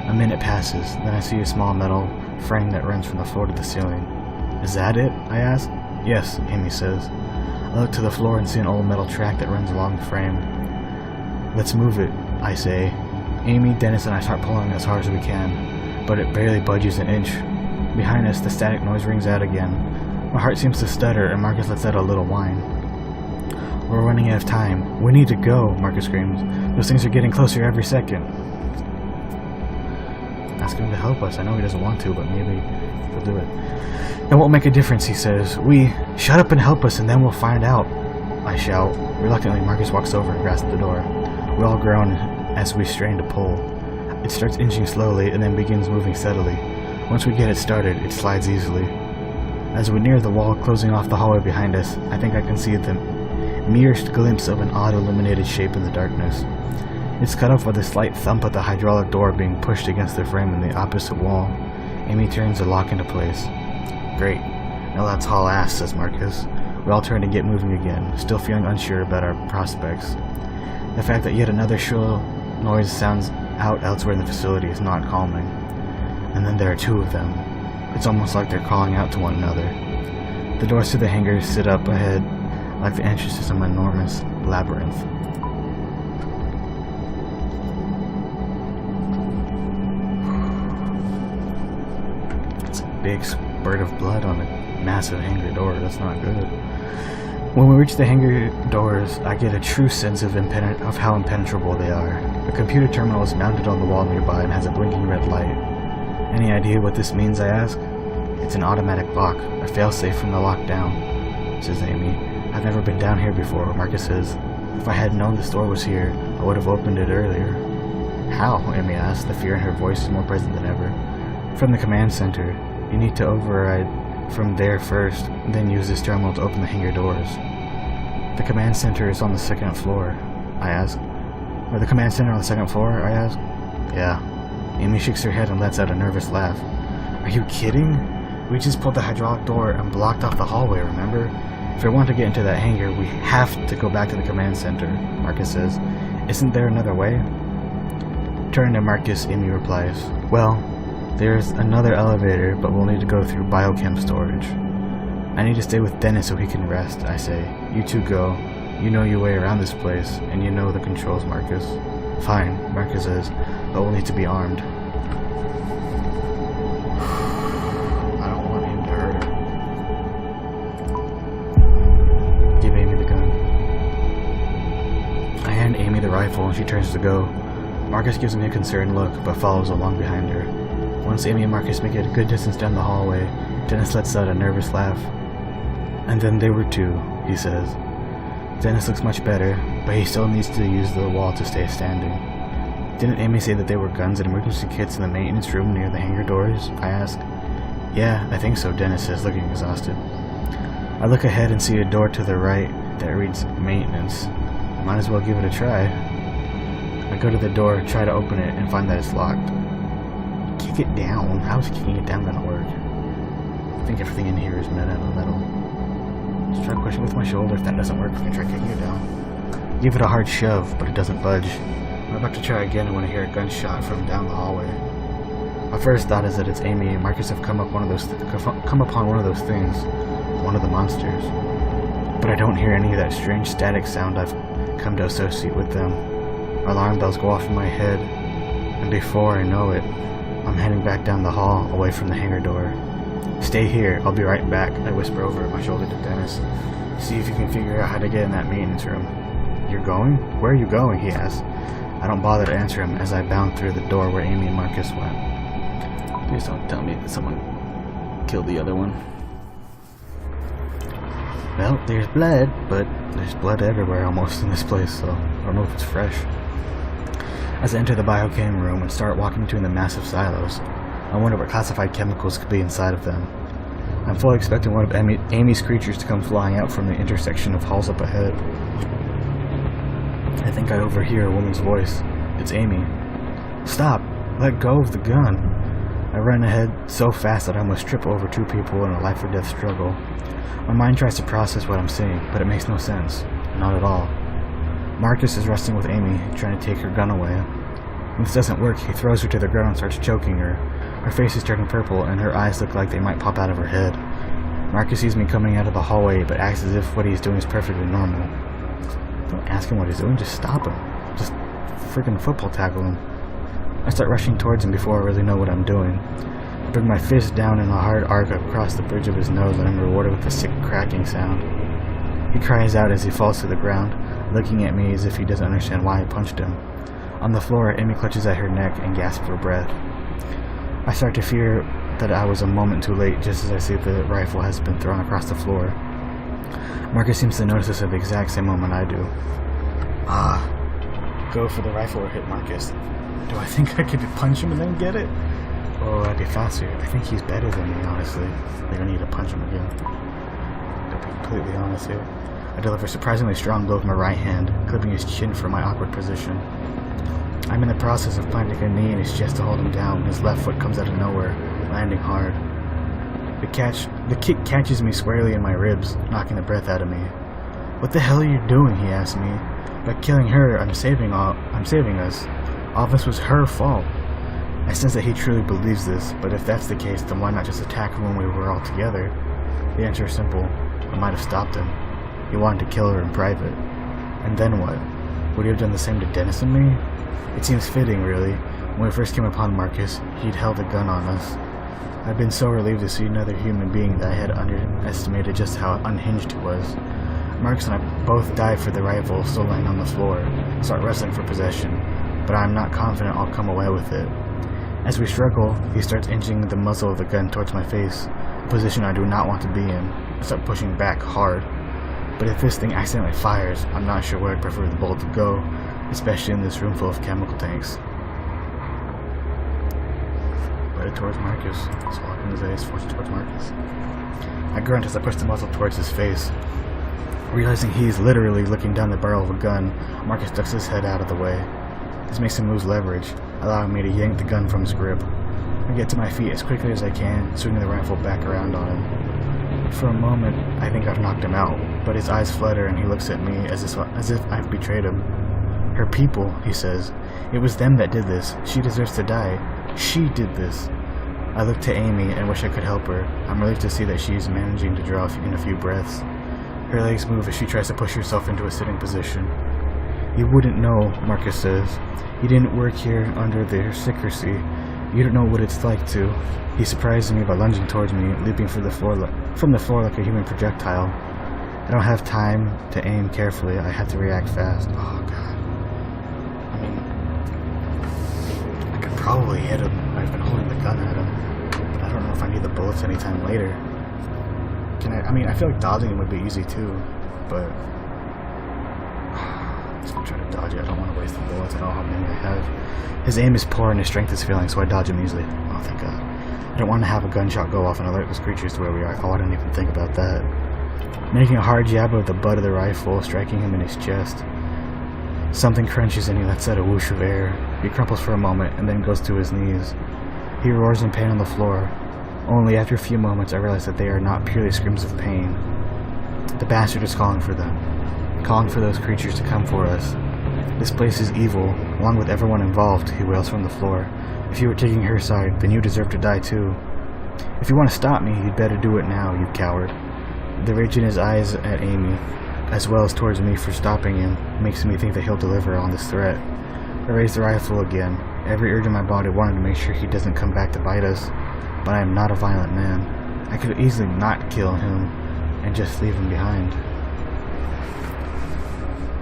A minute passes, then I see a small metal frame that runs from the floor to the ceiling. Is that it? I ask. Yes, Amy says. I look to the floor and see an old metal track that runs along the frame. Let's move it, I say. Amy, Dennis, and I start pulling as hard as we can, but it barely budges an inch. Behind us, the static noise rings out again. My heart seems to stutter, and Marcus lets out a little whine. We're running out of time. We need to go, Marcus screams. Those things are getting closer every second. Ask him to help us. I know he doesn't want to, but maybe he'll do it. It won't make a difference, he says. Shut up and help us, and then we'll find out, I shout. Reluctantly, Marcus walks over and grasps the door. We all groan as we strain to pull. It starts inching slowly and then begins moving steadily. Once we get it started, it slides easily. As we near the wall closing off the hallway behind us, I think I can see the merest glimpse of an odd illuminated shape in the darkness. It's cut off with a slight thump of the hydraulic door being pushed against the frame in the opposite wall. Amy turns the lock into place. Great. Now that's haul ass, says Marcus. We all turn to get moving again, still feeling unsure about our prospects. The fact that yet another shrill noise sounds out elsewhere in the facility is not calming. And then there are two of them. It's almost like they're calling out to one another. The doors to the hangar sit up ahead, like the entrance to some enormous labyrinth. It's a big spurt of blood on a massive hangar door. That's not good. When we reach the hangar doors, I get a true sense of how impenetrable they are. A computer terminal is mounted on the wall nearby and has a blinking red light. Any idea what this means, I ask? It's an automatic lock, a failsafe from the lockdown, says Amy. I've never been down here before, Marcus says. If I had known this door was here, I would have opened it earlier. How? Amy asks, the fear in her voice is more present than ever. From the command center. You need to override from there first, then use this terminal to open the hangar doors. The command center is on the 2nd floor, I ask. Or the command center on the 2nd floor, I ask? Yeah. Amy shakes her head and lets out a nervous laugh. Are you kidding? We just pulled the hydraulic door and blocked off the hallway, remember? If we want to get into that hangar, we have to go back to the command center, Marcus says. Isn't there another way? Turning to Marcus, Amy replies, well, there's another elevator, but we'll need to go through biochem storage. I need to stay with Dennis so he can rest, I say. You two go. You know your way around this place, and you know the controls, Marcus. Fine, Marcus says, but we'll need to be armed. I don't want him to hurt her. Give Amy the gun. I hand Amy the rifle and she turns to go. Marcus gives me a concerned look, but follows along behind her. Once Amy and Marcus make it a good distance down the hallway, Dennis lets out a nervous laugh. And then there were two, he says. Dennis looks much better, but he still needs to use the wall to stay standing. Didn't Amy say that there were guns and emergency kits in the maintenance room near the hangar doors? I ask. Yeah, I think so, Dennis says, looking exhausted. I look ahead and see a door to the right that reads maintenance. Might as well give it a try. I go to the door, try to open it, and find that it's locked. Kick it down? How is kicking it down gonna work? I think everything in here is made out of metal. Just try pushing with my shoulder. If that doesn't work, I can try kicking it down. Give it a hard shove, but it doesn't budge. I'm about to try again when I hear a gunshot from down the hallway. My first thought is that it's Amy and Marcus have come upon one of those things, one of the monsters. But I don't hear any of that strange static sound I've come to associate with them. Alarm bells go off in my head, and before I know it, I'm heading back down the hall, away from the hangar door. Stay here, I'll be right back, I whisper over my shoulder to Dennis. See if you can figure out how to get in that maintenance room. You're going? Where are you going? He asks. I don't bother to answer him as I bound through the door where Amy and Marcus went. Please don't tell me that someone killed the other one. Well, there's blood, but there's blood everywhere almost in this place, so I don't know if it's fresh. As I enter the biochem room and start walking between the massive silos, I wonder what classified chemicals could be inside of them. I'm fully expecting one of Amy's creatures to come flying out from the intersection of halls up ahead. I think I overhear a woman's voice. It's Amy. Stop! Let go of the gun! I run ahead so fast that I almost trip over two people in a life or death struggle. My mind tries to process what I'm seeing, but it makes no sense. Not at all. Marcus is wrestling with Amy, trying to take her gun away. When this doesn't work, he throws her to the ground and starts choking her. Her face is turning purple, and her eyes look like they might pop out of her head. Marcus sees me coming out of the hallway, but acts as if what he's doing is perfectly normal. Don't ask him what he's doing, just stop him. Just freaking football tackle him. I start rushing towards him before I really know what I'm doing. I bring my fist down in a hard arc across the bridge of his nose, and I'm rewarded with a sick cracking sound. He cries out as he falls to the ground, looking at me as if he doesn't understand why I punched him. On the floor, Amy clutches at her neck and gasps for breath. I start to fear that I was a moment too late just as I see the rifle has been thrown across the floor. Marcus seems to notice this at the exact same moment I do. Go for the rifle or hit Marcus. Do I think I could punch him and then get it? Oh, that'd be faster. I think he's better than me, honestly. I don't need to punch him again. To be completely honest here. I deliver a surprisingly strong blow with my right hand, clipping his chin for my awkward position. I'm in the process of planting a knee in his chest to hold him down when his left foot comes out of nowhere, landing hard. The kick catches me squarely in my ribs, knocking the breath out of me. What the hell are you doing? He asks me. By killing her, I'm saving us. All this was her fault. I sense that he truly believes this, but if that's the case, then why not just attack her when we were all together? The answer is simple. I might have stopped him. He wanted to kill her in private. And then what? Would he have done the same to Dennis and me? It seems fitting, really. When we first came upon Marcus, he'd held a gun on us. I'd been so relieved to see another human being that I had underestimated just how unhinged he was. Marcus and I both dive for the rifle still laying on the floor, start wrestling for possession, but I'm not confident I'll come away with it. As we struggle, he starts inching the muzzle of the gun towards my face, a position I do not want to be in. I start pushing back hard, but if this thing accidentally fires, I'm not sure where I'd prefer the bullet to go, especially in this room full of chemical tanks. Headed towards Marcus. So locking his eyes, forced towards Marcus. I grunt as I push the muzzle towards his face. Realizing he is literally looking down the barrel of a gun, Marcus ducks his head out of the way. This makes him lose leverage, allowing me to yank the gun from his grip. I get to my feet as quickly as I can, swinging the rifle back around on him. For a moment, I think I've knocked him out, but his eyes flutter and he looks at me as if I've betrayed him. Her people, he says. It was them that did this. She deserves to die. She did this. I look to Amy and wish I could help her. I'm relieved to see that she's managing to draw in a few breaths. Her legs move as she tries to push herself into a sitting position. You wouldn't know, Marcus says. You didn't work here under their secrecy. You don't know what it's like to. He surprises me by lunging towards me, leaping from the floor like a human projectile. I don't have time to aim carefully. I have to react fast. Oh, God. I mean, I could probably hit him. I've been holding the gun at him, but I don't know if I need the bullets anytime later. I feel like dodging him would be easy too, but I'm just gonna try to dodge it. I don't want to waste the bullets. I don't know how many I have. His aim is poor and his strength is failing, so I dodge him easily. Oh, thank God. I don't want to have a gunshot go off and alert those creatures to where we are. Oh, I didn't even think about that. Making a hard jab of the butt of the rifle, striking him in his chest. Something crunches and he lets out a whoosh of air. He crumples for a moment and then goes to his knees. He roars in pain on the floor. Only after a few moments I realize that they are not purely screams of pain. The bastard is calling for them. Calling for those creatures to come for us. This place is evil, along with everyone involved, he wails from the floor. If you were taking her side, then you deserve to die too. If you want to stop me, you'd better do it now, you coward. The rage in his eyes at Amy, as well as towards me for stopping him, makes me think that he'll deliver on this threat. I raise the rifle again. Every urge in my body wanted to make sure he doesn't come back to bite us, but I am not a violent man. I could easily not kill him and just leave him behind.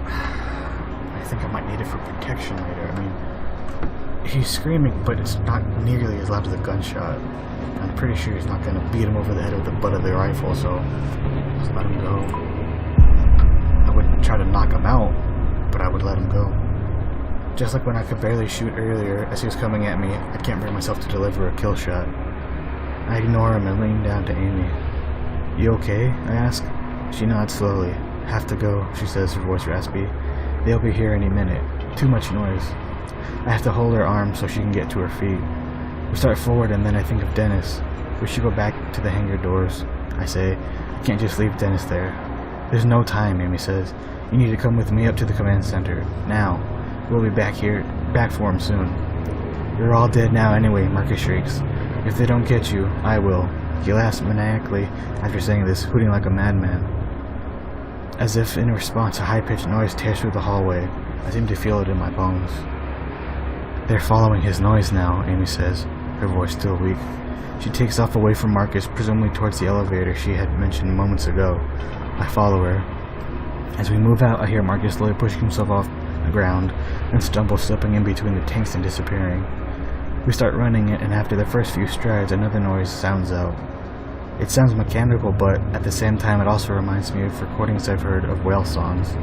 I think I might need it for protection later. He's screaming, but it's not nearly as loud as a gunshot. I'm pretty sure he's not going to beat him over the head with the butt of the rifle, so just let him go. I wouldn't try to knock him out, but I would let him go. Just like when I could barely shoot earlier as he was coming at me, I can't bring myself to deliver a kill shot. I ignore him and lean down to Amy. You okay? I ask. She nods slowly. Have to go, she says, her voice raspy. They'll be here any minute. Too much noise. I have to hold her arm so she can get to her feet. We start forward and then I think of Dennis. We should go back to the hangar doors. I say, I can't just leave Dennis there. There's no time, Amy says. You need to come with me up to the command center. Now. We'll be back for him soon. You're all dead now anyway, Marcus shrieks. If they don't get you, I will. He laughs maniacally after saying this, hooting like a madman. As if in response, a high-pitched noise tears through the hallway. I seem to feel it in my bones. They're following his noise now, Amy says, her voice still weak. She takes off away from Marcus, presumably towards the elevator she had mentioned moments ago. I follow her. As we move out, I hear Marcus slowly pushing himself off the ground and stumble, slipping in between the tanks and disappearing. We start running it, and after the first few strides, another noise sounds out. It sounds mechanical, but at the same time it also reminds me of recordings I've heard of whale songs.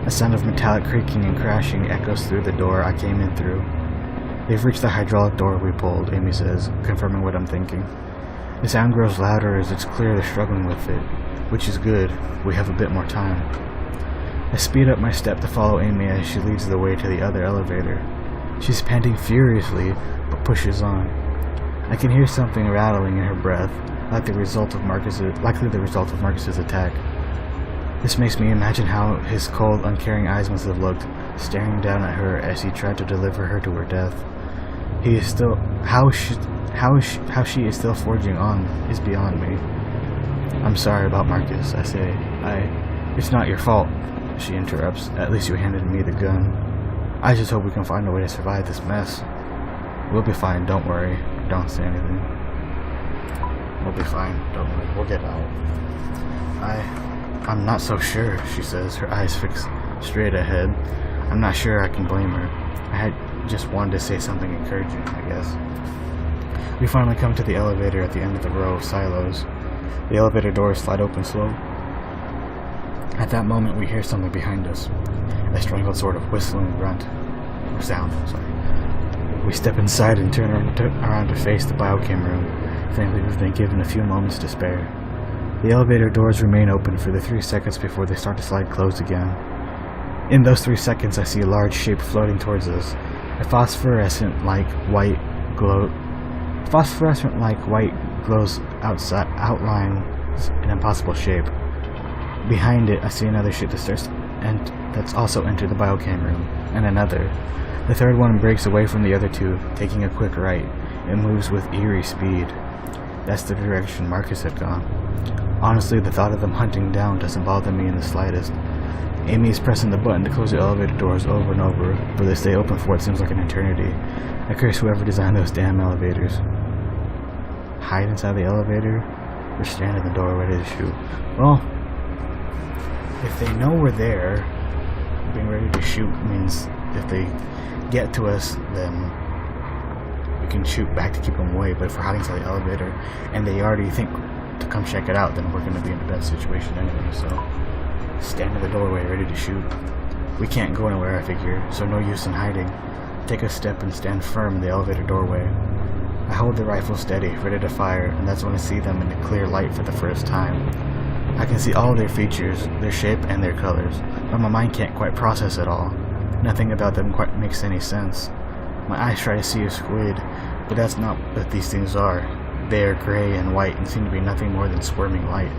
A sound of metallic creaking and crashing echoes through the door I came in through. They've reached the hydraulic door we pulled, Amy says, confirming what I'm thinking. The sound grows louder as it's clear they're struggling with it, which is good. We have a bit more time. I speed up my step to follow Amy as she leads the way to the other elevator. She's panting furiously, but pushes on. I can hear something rattling in her breath, likely the result of Marcus's attack. This makes me imagine how his cold, uncaring eyes must have looked, staring down at her as he tried to deliver her to her death. He is still how she is still forging on is beyond me. I'm sorry about Marcus, I say. It's not your fault, she interrupts. At least you handed me the gun. I just hope we can find a way to survive this mess. We'll be fine, don't worry. Don't say anything. We'll be fine, don't worry. We'll get out. I'm not so sure, she says, her eyes fixed straight ahead. I'm not sure I can blame her. I had just wanted to say something encouraging, I guess. We finally come to the elevator at the end of the row of silos. The elevator doors slide open slowly. At that moment, we hear something behind us. A strangled sort of whistling grunt. Or sound, sorry. We step inside and turn around to face the biochem room. Thankfully, we've been given a few moments to spare. The elevator doors remain open for the 3 seconds before they start to slide closed again. In those 3 seconds, I see a large shape floating towards us. A phosphorescent-like white glows outside, outlines an impossible shape. Behind it, I see another shape that's also entered the biochem room, and another. The third one breaks away from the other two, taking a quick right. It moves with eerie speed. That's the direction Marcus had gone. Honestly, the thought of them hunting down doesn't bother me in the slightest. Amy is pressing the button to close the elevator doors over and over, but they stay open for what seems like an eternity. I curse whoever designed those damn elevators. Hide inside the elevator, or stand in the door ready to shoot. Well, if they know we're there, being ready to shoot means if they get to us, then we can shoot back to keep them away. But if we're hiding inside the elevator and they already think to come check it out, then we're going to be in a bad situation anyway. So stand in the doorway ready to shoot. We can't go anywhere, I figure, so no use in hiding. Take a step and stand firm in the elevator doorway. I hold the rifle steady, ready to fire, and that's when I see them in the clear light for the first time. I can see all their features, their shape, and their colors, but my mind can't quite process it all. Nothing about them quite makes any sense. My eyes try to see a squid, but that's not what these things are. They are gray and white and seem to be nothing more than squirming light.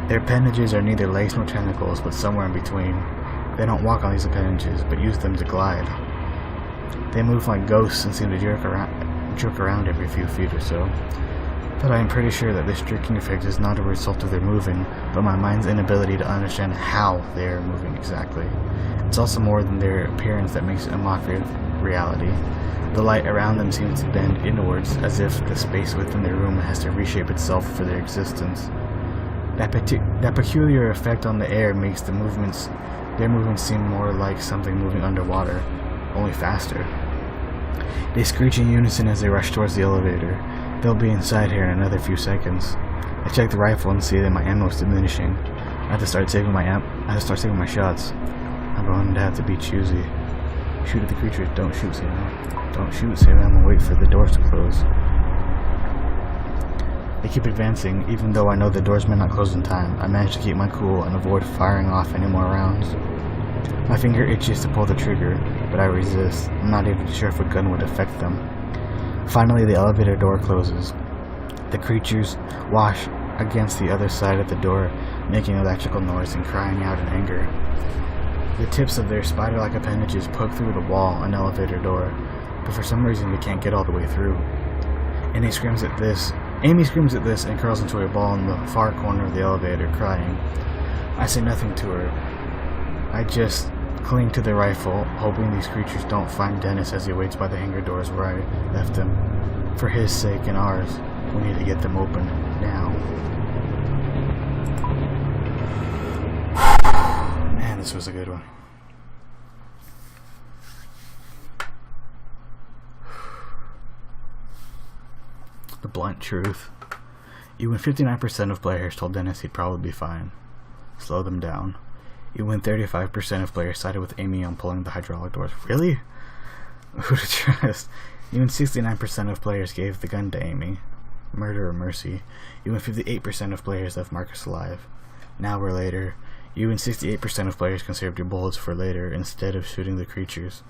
Their appendages are neither legs nor tentacles, but somewhere in between. They don't walk on these appendages, but use them to glide. They move like ghosts and seem to jerk around every few feet or so. But I am pretty sure that this jerking effect is not a result of their moving, but my mind's inability to understand how they are moving exactly. It's also more than their appearance that makes it a mockery of reality. The light around them seems to bend inwards, as if the space within their room has to reshape itself for their existence. That peculiar effect on the air makes their movements seem more like something moving underwater, only faster. They screech in unison as they rush towards the elevator. They'll be inside here in another few seconds. I check the rifle and see that my ammo is diminishing. I have to start saving my shots. I'm going to have to be choosy. Shoot at the creatures, don't shoot, save ammo. Don't shoot, save ammo, wait for the doors to close. They keep advancing, even though I know the doors may not close in time. I manage to keep my cool and avoid firing off any more rounds. My finger itches to pull the trigger, but I resist. I'm not even sure if a gun would affect them. Finally, the elevator door closes. The creatures wash against the other side of the door, making electrical noise and crying out in anger. The tips of their spider-like appendages poke through the wall and elevator door, but for some reason they can't get all the way through. Amy screams at this and curls into a ball in the far corner of the elevator, crying. I say nothing to her. I just cling to the rifle, hoping these creatures don't find Dennis as he waits by the hangar doors where I left him. For his sake and ours, we need to get them open now. Man, this was a good one. The blunt truth. Even 59% of players told Dennis he'd probably be fine. Slow them down. Even 35% of players sided with Amy on pulling the hydraulic doors. Really? Who'd have trust? Even 69% of players gave the gun to Amy. Murder or mercy. Even 58% of players left Marcus alive. An hour later, even 68% of players conserved your bullets for later instead of shooting the creatures.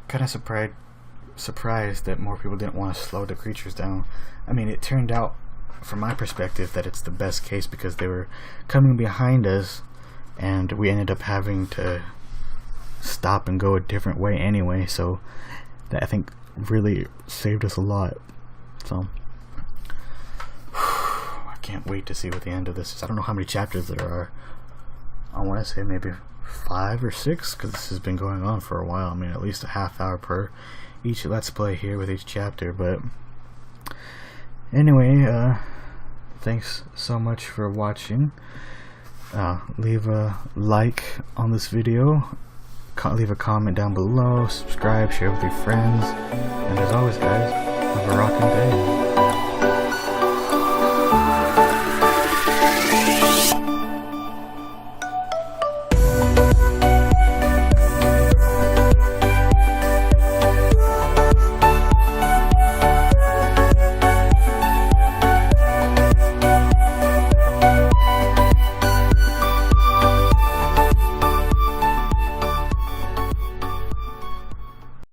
Kinda surprised that more people didn't want to slow the creatures down. I mean, it turned out, from my perspective, that it's the best case because they were coming behind us and we ended up having to stop and go a different way anyway, so that I think really saved us a lot. So I can't wait to see what the end of this is. I don't know how many chapters there are. I want to say maybe 5 or 6 because this has been going on for a while. I mean, at least a half hour per each Let's Play here with each chapter. But anyway, thanks so much for watching. Leave a like on this video, leave a comment down below, subscribe, share with your friends, and as always guys,